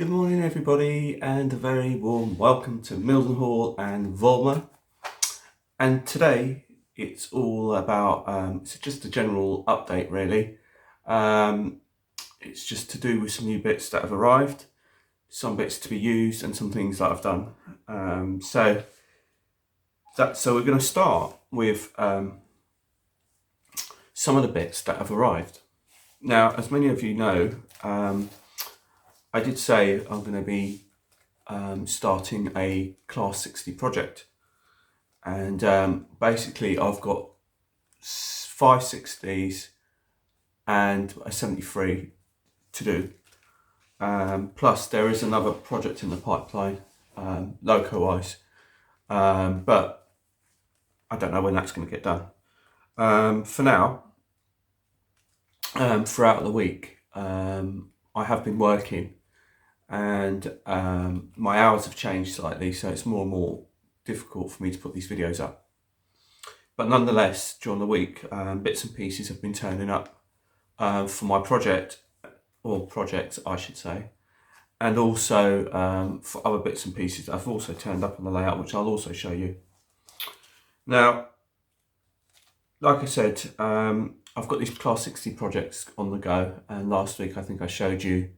Good morning everybody, and a very warm welcome to Mildenhall and Volmer. And today it's all about, it's just a general update really. It's just to do with some new bits that have arrived, some bits to be used and some things that I've done. So we're going to start with some of the bits that have arrived. Now, as many of you know, I did say I'm going to be starting a Class 60 project, and basically I've got 5 60s and a 73 to do. Plus there is another project in the pipeline, loco-wise, but I don't know when that's going to get done. For now, throughout the week, I have been working, and my hours have changed slightly, so it's more and more difficult for me to put these videos up. But nonetheless, during the week, bits and pieces have been turning up for my project, or projects I should say, and also for other bits and pieces that have also turned up on the layout, which I'll also show you. Now, like I said, I've got these Class 60 projects on the go, and last week I think I showed you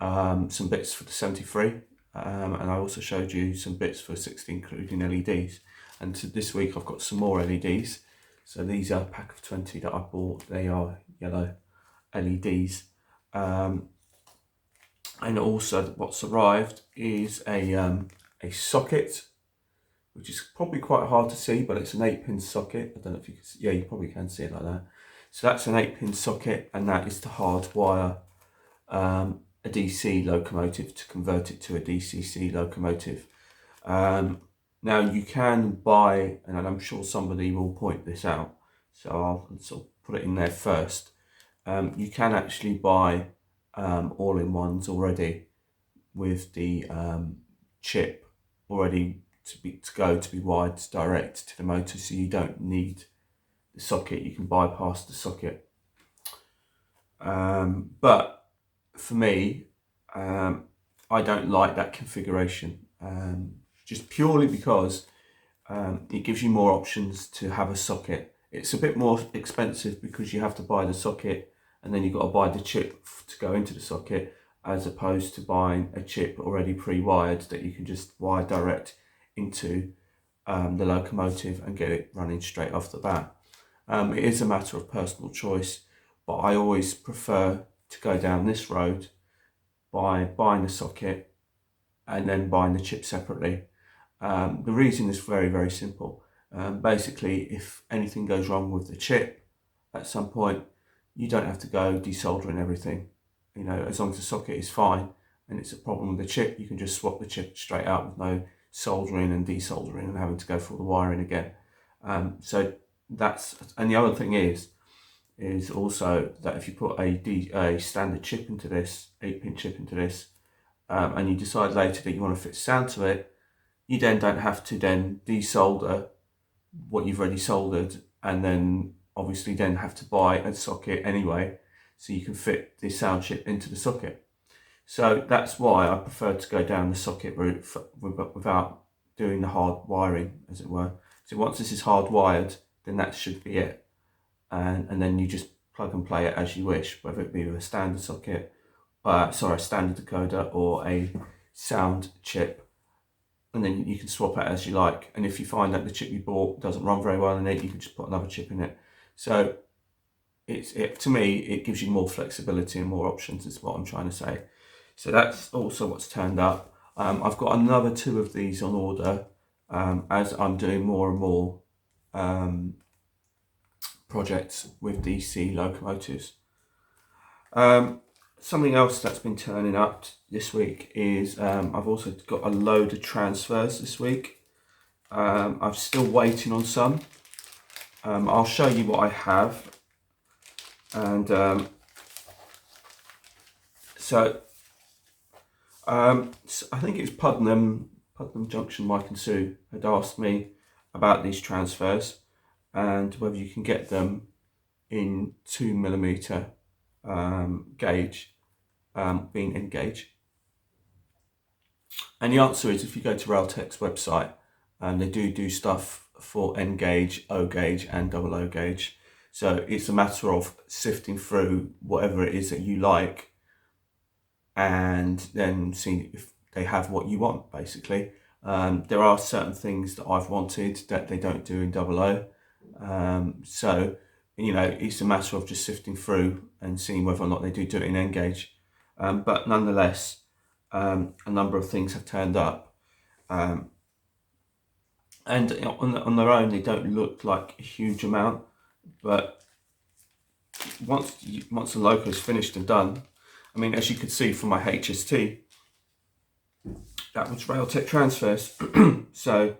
some bits for the 73, and I also showed you some bits for 60, including LEDs. And this week I've got some more LEDs. So these are a pack of 20 that I bought. They are yellow LEDs. And also what's arrived is a socket, which is probably quite hard to see, but it's an 8-pin socket. I don't know if you can see. Yeah, you probably can see it like that. So that's an 8-pin socket, and that is to hardwire a DC locomotive to convert it to a DCC locomotive. Now you can buy, and I'm sure somebody will point this out, so I'll sort of put it in there first. You can actually buy all-in-ones already with the chip already to be wired direct to the motor, so you don't need the socket. You can bypass the socket. But for me, I don't like that configuration, just purely because it gives you more options to have a socket. It's a bit more expensive because you have to buy the socket and then you've got to buy the chip to go into the socket, as opposed to buying a chip already pre-wired that you can just wire direct into the locomotive and get it running straight off the bat. It is a matter of personal choice, but I always prefer to go down this road by buying the socket and then buying the chip separately. The reason is very, very simple. Basically, if anything goes wrong with the chip at some point, you don't have to go desoldering everything. You know, as long as the socket is fine and it's a problem with the chip, you can just swap the chip straight out with no soldering and desoldering and having to go through the wiring again. So that's, and the other thing is also that if you put a standard chip into this, 8-pin chip into this, and you decide later that you want to fit sound to it, you then don't have to then desolder what you've already soldered, and then obviously then have to buy a socket anyway, so you can fit the sound chip into the socket. So that's why I prefer to go down the socket route without doing the hard wiring, as it were. So once this is hardwired, then that should be it. And then you just plug and play it as you wish, whether it be with a standard socket, standard decoder, or a sound chip. And then you can swap it as you like. And if you find that the chip you bought doesn't run very well in it, you can just put another chip in it. So to me, it gives you more flexibility and more options, is what I'm trying to say. So that's also what's turned up. I've got another 2 of these on order, as I'm doing more and more projects with DC locomotives. Something else that's been turning up this week is I've also got a load of transfers this week. I'm still waiting on some. I'll show you what I have. And so I think it was Putnam Junction, Mike and Sue had asked me about these transfers and whether you can get them in 2mm gauge, being in gauge. And the answer is, if you go to Railtech's website, they do stuff for N gauge, O gauge and double O gauge. So it's a matter of sifting through whatever it is that you like and then seeing if they have what you want, basically. There are certain things that I've wanted that they don't do in double O. So, you know, it's a matter of just sifting through and seeing whether or not they do it in N gauge. But nonetheless, a number of things have turned up. And on their own, they don't look like a huge amount. But once the loco is finished and done, I mean, as you could see from my HST, that was Railtech transfers. So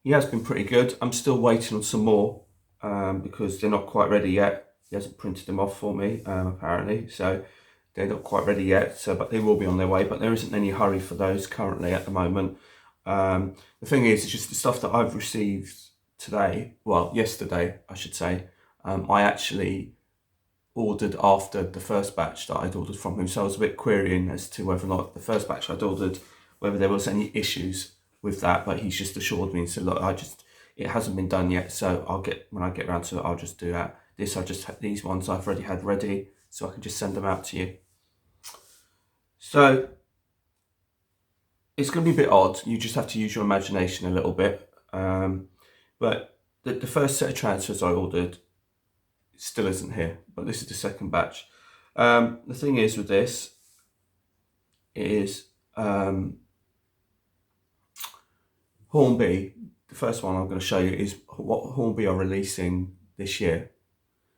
he has been pretty good. I'm still waiting on some more because they're not quite ready yet. He hasn't printed them off for me, apparently. So they're not quite ready yet. So, but they will be on their way. But there isn't any hurry for those currently at the moment. The thing is, it's just the stuff that I've received today. Well, yesterday, I should say. I actually ordered after the first batch that I'd ordered from him, so I was a bit querying as to whether or not the first batch I'd ordered, whether there was any issues with that. But he's just assured me and said, look, it hasn't been done yet, so when I get around to it, I'll just do that. These ones I've already had ready, so I can just send them out to you. So it's going to be a bit odd. You just have to use your imagination a little bit. But the first set of transfers I ordered still isn't here, but this is the second batch. The thing is with this is Hornby. The first one I'm going to show you is what Hornby are releasing this year,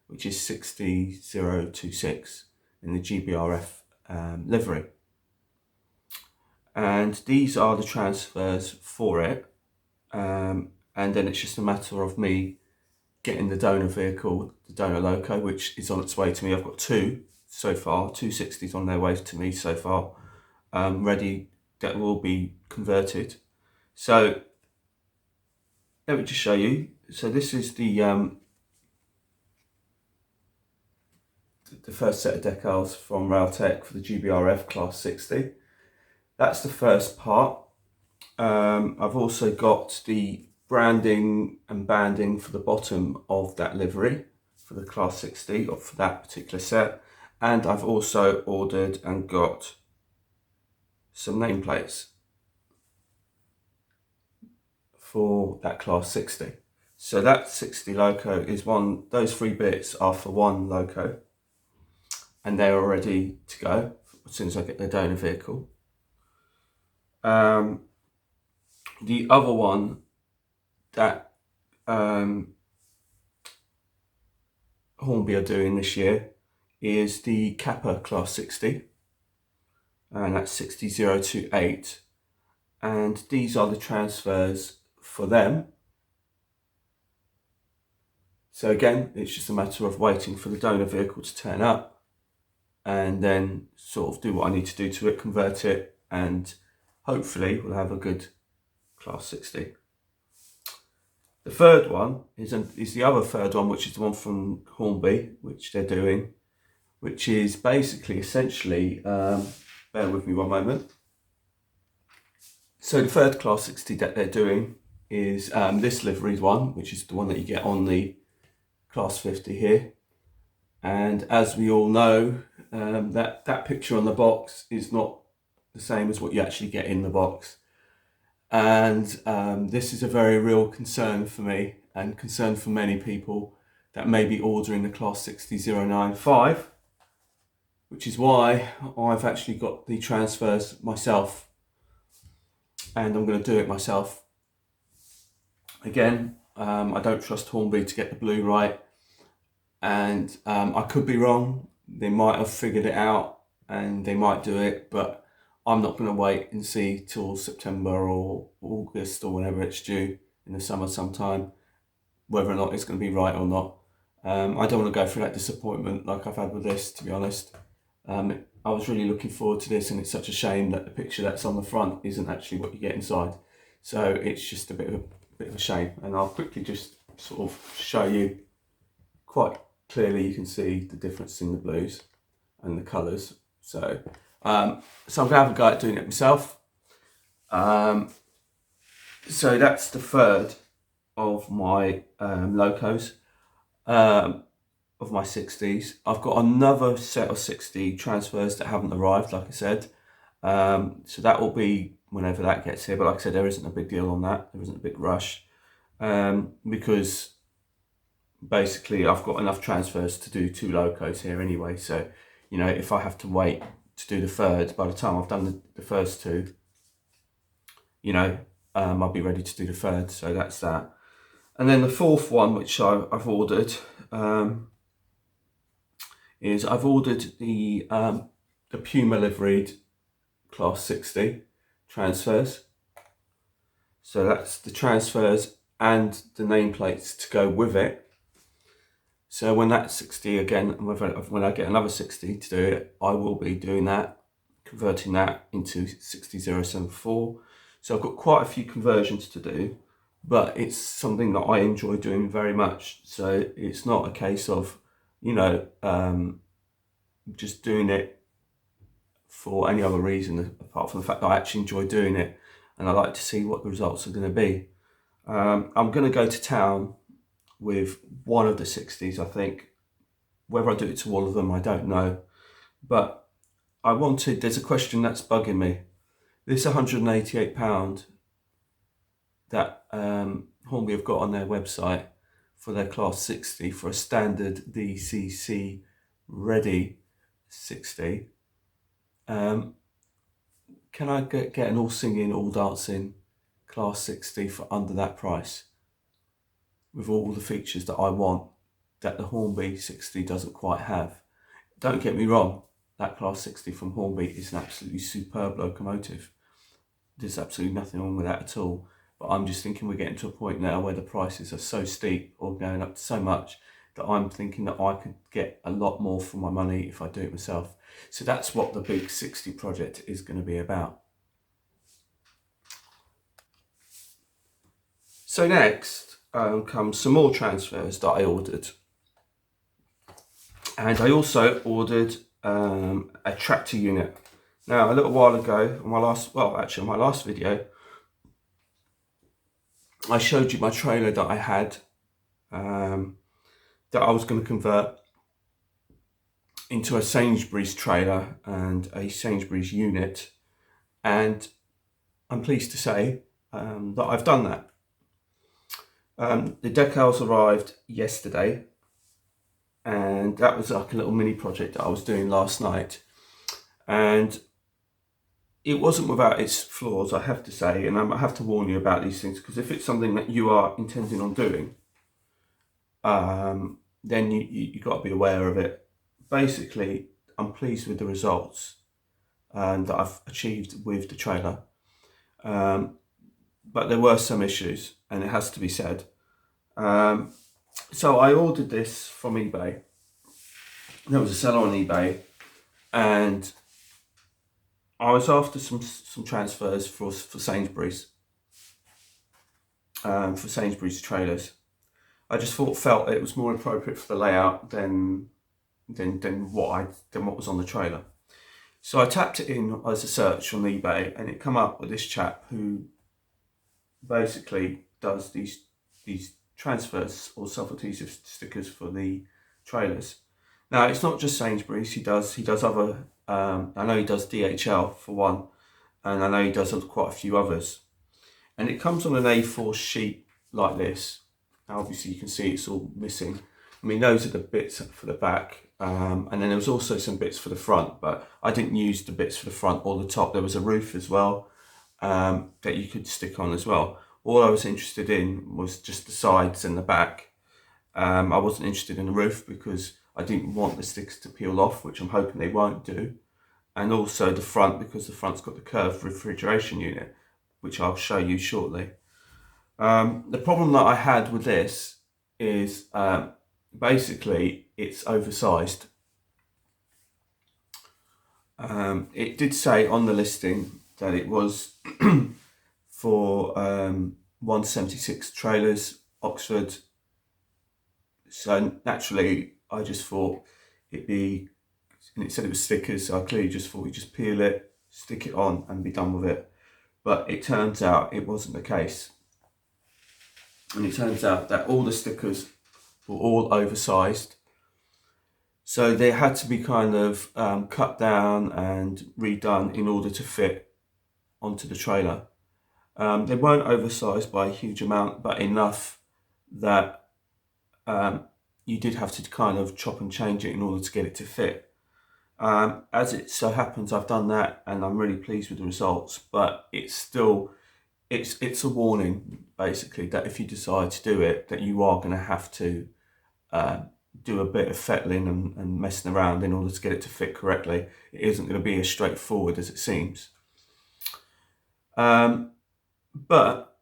which is 60026 in the GBRF livery. And these are the transfers for it. And then it's just a matter of me getting the donor vehicle, the donor loco, which is on its way to me. I've got two so far, 260s on their way to me so far, ready, that will be converted. So let me just show you. So this is the first set of decals from Railtech for the GBRF Class 60. That's the first part. I've also got the branding and banding for the bottom of that livery for the Class 60, or for that particular set. And I've also ordered and got some nameplates for that Class 60. So that 60 loco is one, those three bits are for one loco, and they're all ready to go as soon as I get the donor vehicle. The other one that Hornby are doing this year is the Kappa Class 60, and that's 60028, and these are the transfers for them. So again, it's just a matter of waiting for the donor vehicle to turn up and then sort of do what I need to do to it, convert it, and hopefully we'll have a good Class 60. The third one is the other third one, which is the one from Hornby, which they're doing, which is basically essentially, bear with me one moment. So the third Class 60 that they're doing is this livery one, which is the one that you get on the Class 50 here. And as we all know, that picture on the box is not the same as what you actually get in the box. And this is a very real concern for me, and concern for many people that may be ordering the Class 60095, which is why I've actually got the transfers myself, and I'm going to do it myself. Again, I don't trust Hornby to get the blue right, and I could be wrong. They might have figured it out and they might do it, but I'm not going to wait and see till September or August or whenever it's due in the summer sometime, whether or not it's going to be right or not. I don't want to go through that disappointment like I've had with this, to be honest. I was really looking forward to this, and it's such a shame that the picture that's on the front isn't actually what you get inside. So it's just a bit of a shame, and I'll quickly just sort of show you quite clearly. You can see the difference in the blues and the colours. So So I'm going to have a go at doing it myself. So that's the third of my locos, of my 60s. I've got another set of 60 transfers that haven't arrived, like I said. So that will be whenever that gets here. But like I said, there isn't a big deal on that. There isn't a big rush, because basically I've got enough transfers to do 2 locos here anyway. So, you know, if I have to wait to do the third, by the time I've done the first 2, you know, I'll be ready to do the third. So that's that. And then the fourth one, which I've ordered, is I've ordered the Puma liveried Class 60 transfers. So that's the transfers and the nameplates to go with it. So when that's 60 again, when I get another 60 to do it, I will be doing that, converting that into 60074. So I've got quite a few conversions to do, but it's something that I enjoy doing very much. So it's not a case of, you know, just doing it for any other reason apart from the fact that I actually enjoy doing it and I like to see what the results are going to be. I'm going to go to town with one of the 60s, I think. Whether I do it to all of them, I don't know. But there's a question that's bugging me. This £188 that Hornby have got on their website for their Class 60 for a standard DCC ready 60. Can I get an all singing, all dancing Class 60 for under that price? With all the features that I want, that the Hornby 60 doesn't quite have. Don't get me wrong, that Class 60 from Hornby is an absolutely superb locomotive. There's absolutely nothing wrong with that at all. But I'm just thinking we're getting to a point now where the prices are so steep or going up so much that I'm thinking that I could get a lot more for my money if I do it myself. So that's what the big 60 project is going to be about. So next comes some more transfers that I ordered. And I also ordered a tractor unit. Now, a little while ago, on my last video, I showed you my trailer that I had, that I was going to convert into a Sainsbury's trailer and a Sainsbury's unit. And I'm pleased to say that I've done that. The decals arrived yesterday, and that was like a little mini project that I was doing last night. And it wasn't without its flaws, I have to say, and I have to warn you about these things, because if it's something that you are intending on doing, then you got to be aware of it. Basically, I'm pleased with the results that I've achieved with the trailer, but there were some issues, and it has to be said. So I ordered this from eBay. There was a seller on eBay, and I was after some transfers for Sainsbury's, for Sainsbury's trailers. I just felt it was more appropriate for the layout than what was on the trailer. So I tapped it in as a search on eBay, and it come up with this chap who basically does these transfers or self-adhesive stickers for the trailers. Now, it's not just Sainsbury's. He does other. I know he does DHL for one, and I know he does quite a few others. And it comes on an A4 sheet like this. Now, obviously, you can see it's all missing. I mean, those are the bits for the back, and then there was also some bits for the front, but I didn't use the bits for the front or the top. There was a roof as well that you could stick on as well. All I was interested in was just the sides and the back. I wasn't interested in the roof because I didn't want the sticks to peel off, which I'm hoping they won't do. And also the front, because the front's got the curved refrigeration unit, which I'll show you shortly. The problem that I had with this is basically it's oversized. It did say on the listing that it was for 176 trailers, Oxford. So naturally, I just thought it'd be and it said it was stickers, so I clearly just thought you just peel it, stick it on and be done with it. But it turns out it wasn't the case. And it turns out that all the stickers were all oversized. So they had to be kind of cut down and redone in order to fit onto the trailer. They weren't oversized by a huge amount, but enough that you did have to kind of chop and change it in order to get it to fit. As it so happens, I've done that and I'm really pleased with the results, but it's still, it's a warning basically that if you decide to do it, that you are going to have to do a bit of fettling and messing around in order to get it to fit correctly. It isn't going to be as straightforward as it seems. But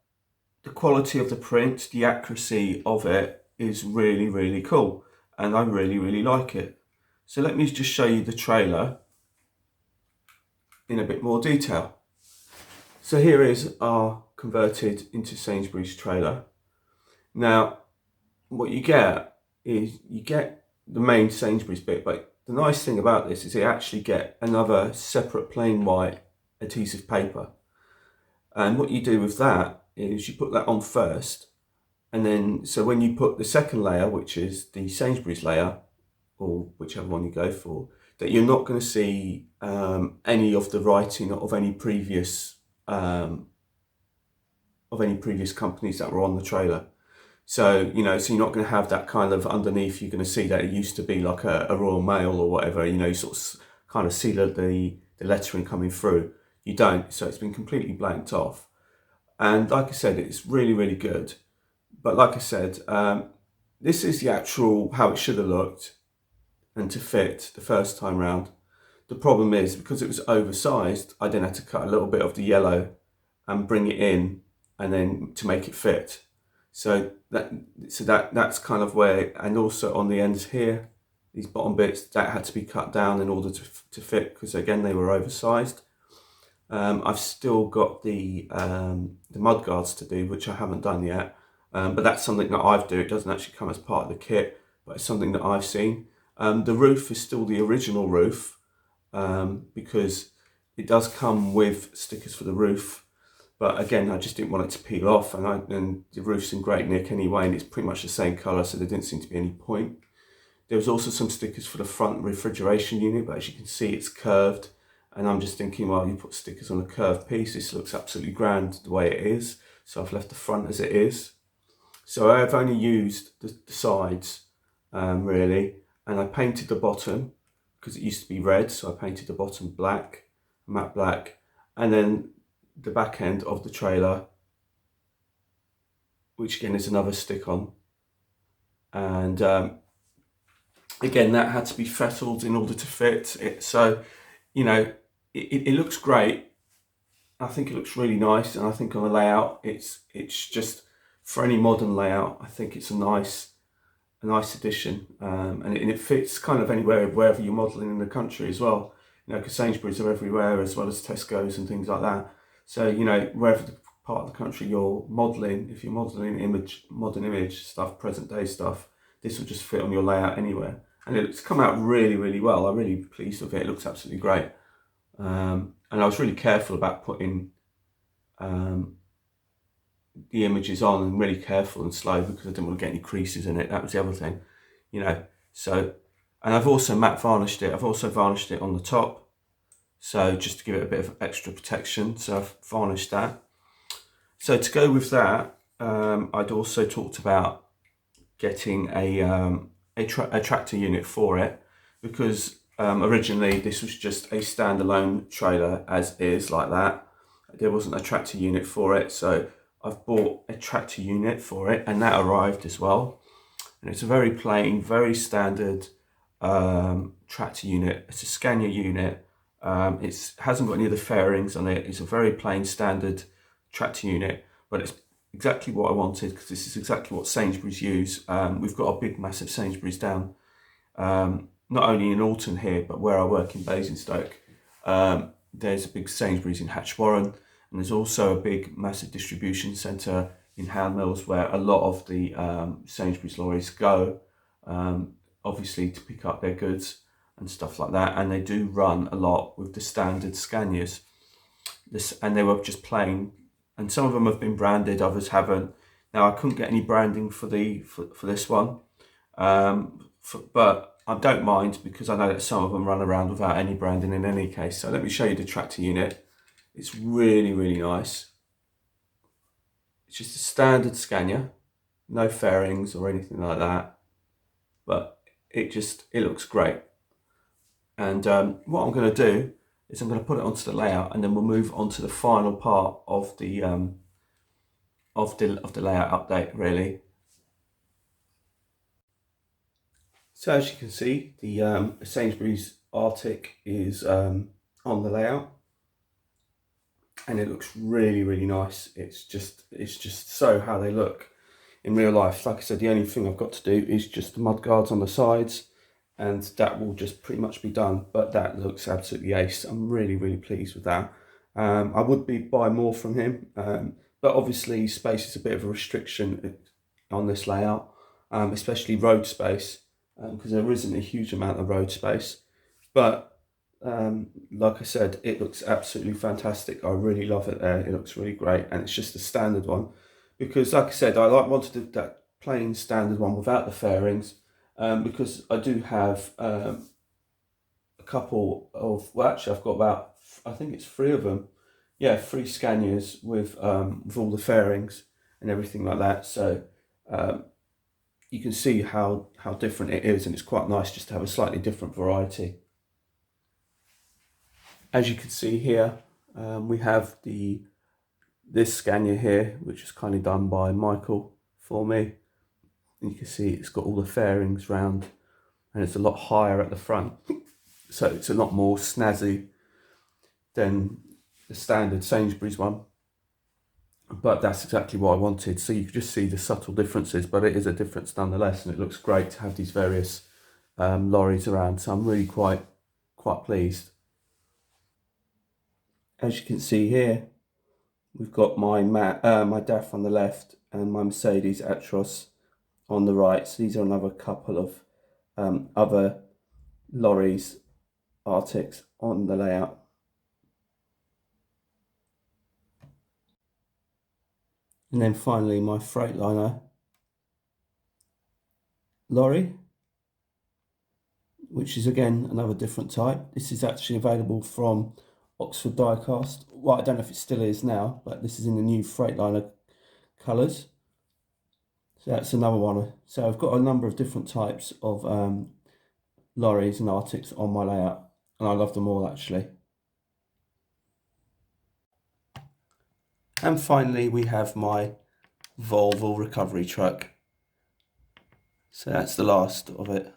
the quality of the print, the accuracy of it is really, really cool. And I really, really like it. So let me just show you the trailer in a bit more detail. So here is our converted into Sainsbury's trailer. Now, what you get is you get the main Sainsbury's bit, but the nice thing about this is you actually get another separate plain white adhesive paper. And what you do with that is you put that on first, and then so when you put the second layer, which is the Sainsbury's layer, or whichever one you go for, that you're not going to see any of the writing of any previous companies that were on the trailer. So, you know, so you're not going to have that kind of underneath, you're going to see that it used to be like a Royal Mail or whatever, you know, you sort of kind of see the lettering coming through. You don't, so it's been completely blanked off. And like I said, it's really, really good. But like I said, this is the actual, how it should have looked and to fit the first time round. The problem is, because it was oversized, I then had to cut a little bit of the yellow and bring it in and then to make it fit. So that's kind of where, and also on the ends here, these bottom bits, that had to be cut down in order to fit, because again, they were oversized. I've still got the mud guards to do, which I haven't done yet, but that's something that I've done. It doesn't actually come as part of the kit, but it's something that I've seen. The roof is still the original roof, because it does come with stickers for the roof. But again, I just didn't want it to peel off, and the roof's in great nick anyway, and it's pretty much the same colour, so there didn't seem to be any point. There was also some stickers for the front refrigeration unit, but as you can see, it's curved. And I'm just thinking, well, you put stickers on a curved piece, this looks absolutely grand the way it is. So I've left the front as it is. So I've only used the sides, really, and I painted the bottom because it used to be red, so I painted the bottom black, matte black, and then the back end of the trailer, which again is another stick on, and again that had to be fettled in order to fit it. So you know, it looks great. I think it looks really nice, and I think on the layout, it's just, for any modern layout, I think it's a nice addition, and it fits kind of anywhere, wherever you're modelling in the country as well. You know, because Sainsbury's are everywhere, as well as Tesco's and things like that. So, you know, wherever the part of the country you're modelling, if you're modelling modern image stuff, present day stuff, this will just fit on your layout anywhere. And it's come out really, really well. I'm really pleased with it. It looks absolutely great. And I was really careful about putting the images on, and really careful and slow, because I didn't want to get any creases in it. That was the other thing, you know. So, and I've also matte varnished it. I've also varnished it on the top, so just to give it a bit of extra protection. So I've varnished that. So to go with that, I'd also talked about getting a tractor unit for it, because originally this was just a standalone trailer as is, like that. There wasn't a tractor unit for it, so I've bought a tractor unit for it, and that arrived as well. And it's a very plain, very standard tractor unit. It's a Scania unit. It hasn't got any of the fairings on it. It's a very plain, standard tractor unit, but it's exactly what I wanted, because this is exactly what Sainsbury's use. We've got a big, massive Sainsbury's down, not only in Alton here, but where I work in Basingstoke. There's a big Sainsbury's in Hatch Warren, and there's also a big, massive distribution centre in Howland Mills, where a lot of the Sainsbury's lorries go, obviously to pick up their goods. and stuff like that, and they do run a lot with the standard Scanias. And they were just plain, and some of them have been branded, others haven't. Now I couldn't get any branding for this one, but I don't mind, because I know that some of them run around without any branding in any case. So let me show you the tractor unit. It's really, really nice. It's just a standard Scania, no fairings or anything like that, but it looks great. And what I'm going to do is I'm going to put it onto the layout, and then we'll move on to the final part of the layout update, really. So as you can see, the Sainsbury's Arctic is on the layout, and it looks really, really nice. It's just so how they look in real life. Like I said, the only thing I've got to do is just the mud guards on the sides, and that will just pretty much be done. But that looks absolutely ace. I'm really, really pleased with that. I would buy more from him, but obviously space is a bit of a restriction on this layout, especially road space, because there isn't a huge amount of road space. But like I said, it looks absolutely fantastic. I really love it there. It looks really great, and it's just the standard one, because like I said, I wanted that plain standard one without the fairings, because I do have a couple of, well, actually I've got about, I think it's 3 of them. Yeah, 3 Scanias with all the fairings and everything like that. So you can see how different it is, and it's quite nice just to have a slightly different variety. As you can see here, we have this Scania here, which is kind of done by Michael for me. And you can see it's got all the fairings round, and it's a lot higher at the front. So it's a lot more snazzy than the standard Sainsbury's one. But that's exactly what I wanted. So you can just see the subtle differences, but it is a difference nonetheless, and it looks great to have these various lorries around. So I'm really quite pleased. As you can see here, we've got my DAF on the left and my Mercedes Actros on the right. So these are another couple of other lorries, Arctics, on the layout. And then finally my Freightliner lorry, which is again another different type. This is actually available from Oxford Diecast. Well, I don't know if it still is now, but this is in the new Freightliner colours. So that's another one. So I've got a number of different types of lorries and Arctics on my layout, and I love them all actually. And finally we have my Volvo recovery truck. So that's the last of it.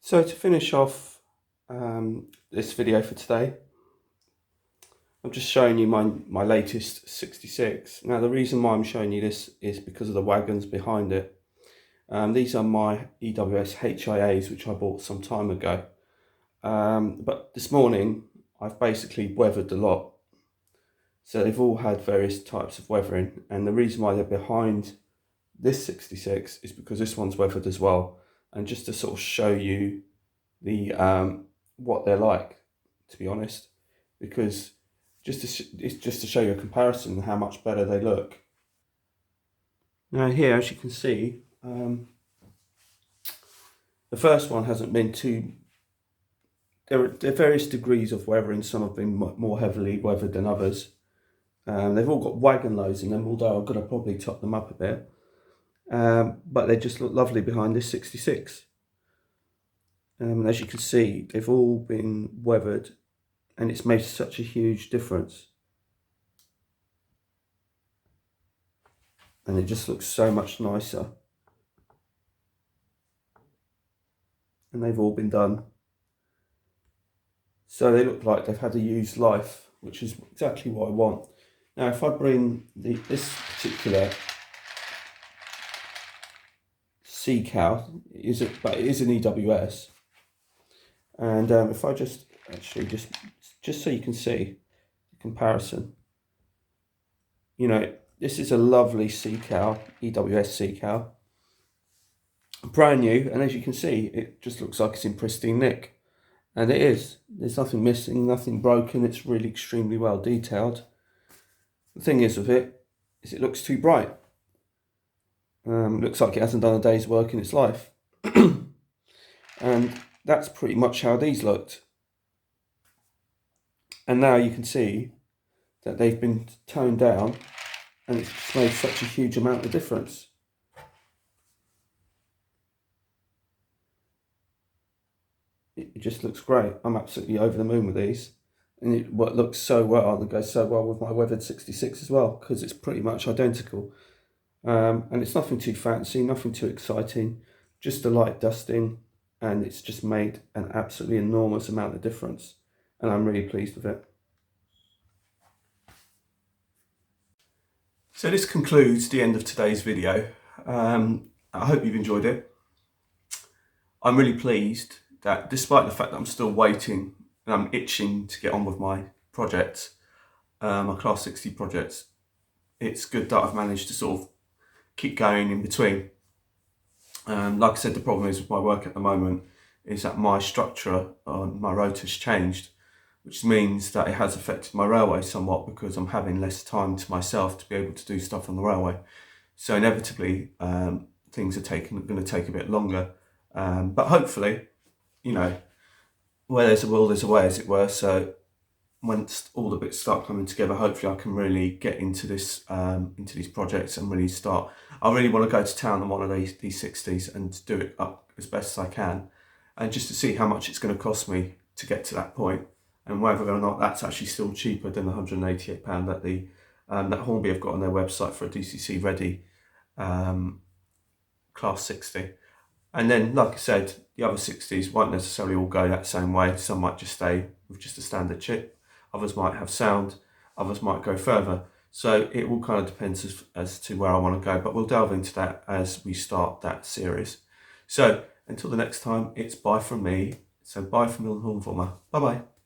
So to finish off this video for today, I'm just showing you my latest 66. Now the reason why I'm showing you this is because of the wagons behind it. These are my EWS HIAs, which I bought some time ago. But this morning I've basically weathered a lot. So they've all had various types of weathering, and the reason why they're behind this 66 is because this one's weathered as well. And just to sort of show you the what they're like, to be honest, because it's just to show you a comparison and how much better they look. Now here, as you can see, the first one hasn't been too. There are various degrees of weathering. Some have been more heavily weathered than others. They've all got wagon loads in them, although I'm going to probably top them up a bit. But they just look lovely behind this 66. As you can see, they've all been weathered, and it's made such a huge difference. And it just looks so much nicer. And they've all been done. So they look like they've had a used life, which is exactly what I want. Now, if I bring this particular C cow, but it is an EWS. And if I just so you can see the comparison, you know, this is a lovely C cow, EWS C cow, brand new, and as you can see, it just looks like it's in pristine nick, and it is. There's nothing missing, nothing broken. It's really extremely well detailed. The thing is with it is it looks too bright. Looks like it hasn't done a day's work in its life. And that's pretty much how these looked. And now you can see that they've been toned down, and it's just made such a huge amount of difference. It just looks great. I'm absolutely over the moon with these, and it looks so well, and it goes so well with my weathered 66 as well, because it's pretty much identical. And it's nothing too fancy, nothing too exciting, just a light dusting, and it's just made an absolutely enormous amount of difference, and I'm really pleased with it. So this concludes the end of today's video. I hope you've enjoyed it. I'm really pleased that despite the fact that I'm still waiting and I'm itching to get on with my projects, my Class 60 projects, it's good that I've managed to sort of keep going in between. Like I said, the problem is with my work at the moment is that my structure on my rotor's changed, which means that it has affected my railway somewhat, because I'm having less time to myself to be able to do stuff on the railway. So inevitably, things are going to take a bit longer. But hopefully, you know, where there's a will, there's a way, as it were. So once all the bits start coming together, hopefully I can really get into this, into these projects and really start. I really want to go to town on one of these 60s and do it up as best as I can, and just to see how much it's going to cost me to get to that point, and whether or not that's actually still cheaper than the £188 that that Hornby have got on their website for a DCC ready Class 60. And then, like I said, the other 60s won't necessarily all go that same way. Some might just stay with just a standard chip. Others might have sound. Others might go further. So it all kind of depends as to where I want to go. But we'll delve into that as we start that series. So until the next time, it's bye from me. So bye from Milton Hornformer. Bye-bye.